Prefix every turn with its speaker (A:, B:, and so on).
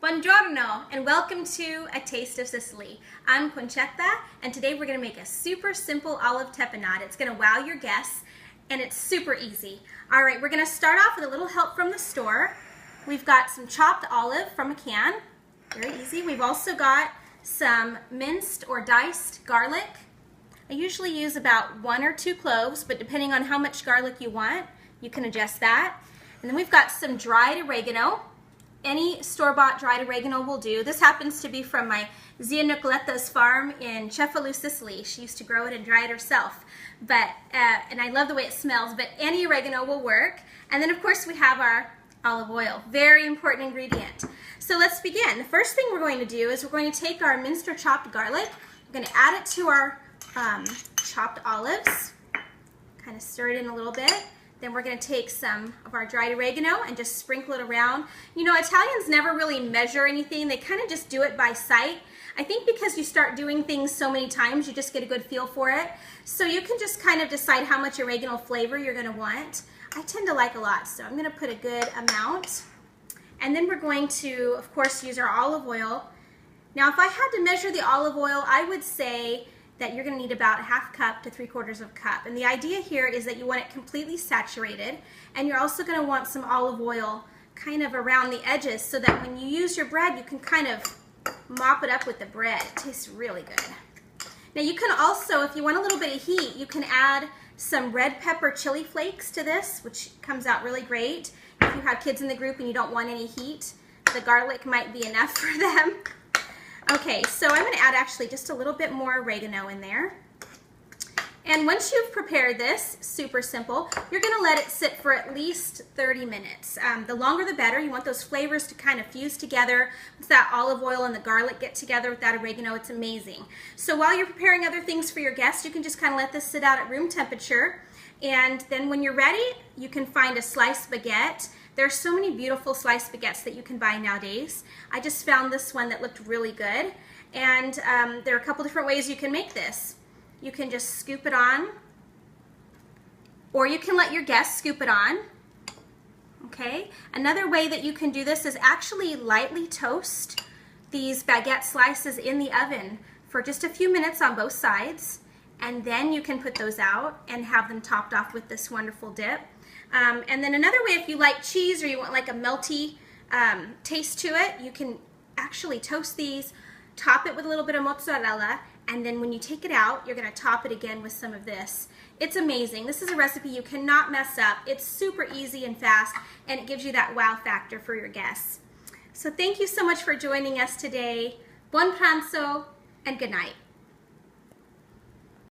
A: Buongiorno and welcome to A Taste of Sicily. I'm Concetta and today we're going to make a super simple olive tepanade. It's going to wow your guests and it's super easy. Alright, we're going to start off with a little help from the store. We've got some chopped olive from a can, very easy. We've also got some minced or diced garlic. I usually use about 1 or 2 cloves, but depending on how much garlic you want, you can adjust that. And then we've got some dried oregano. Any store-bought dried oregano will do. This happens to be from my Zia Nicoletta's farm in Cefalù, Sicily. She used to grow it and dry it herself. And I love the way it smells, but any oregano will work. And then of course we have our olive oil, very important ingredient. So let's begin. The first thing we're going to do is we're going to take our minced or chopped garlic, we're going to add it to our chopped olives, kind of stir it in a little bit. Then we're going to take some of our dried oregano and just sprinkle it around. You know, Italians never really measure anything. They kind of just do it by sight. I think because you start doing things so many times, you just get a good feel for it. So you can just kind of decide how much oregano flavor you're going to want. I tend to like a lot, so I'm going to put a good amount. And then we're going to, of course, use our olive oil. Now, if I had to measure the olive oil, I would say that you're going to need about 1/2 cup to 3/4 cup. And the idea here is that you want it completely saturated, and you're also going to want some olive oil kind of around the edges so that when you use your bread, you can kind of mop it up with the bread. It tastes really good. Now you can also, if you want a little bit of heat, you can add some red pepper chili flakes to this, which comes out really great. If you have kids in the group and you don't want any heat, the garlic might be enough for them. Okay, so I'm going to add actually just a little bit more oregano in there. And once you've prepared this, super simple, you're going to let it sit for at least 30 minutes. The longer the better. You want those flavors to kind of fuse together. Once that olive oil and the garlic get together with that oregano, it's amazing. So while you're preparing other things for your guests, you can just kind of let this sit out at room temperature. And then when you're ready, you can find a sliced baguette. There's so many beautiful sliced baguettes that you can buy nowadays. I just found this one that looked really good. And there are a couple different ways you can make this. You can just scoop it on, or you can let your guests scoop it on. Okay. Another way that you can do this is actually lightly toast these baguette slices in the oven for just a few minutes on both sides. And then you can put those out and have them topped off with this wonderful dip. And then another way, if you like cheese or you want like a melty taste to it, you can actually toast these, top it with a little bit of mozzarella, and then when you take it out, you're going to top it again with some of this. It's amazing. This is a recipe you cannot mess up. It's super easy and fast, and it gives you that wow factor for your guests. So thank you so much for joining us today. Buon pranzo and good night.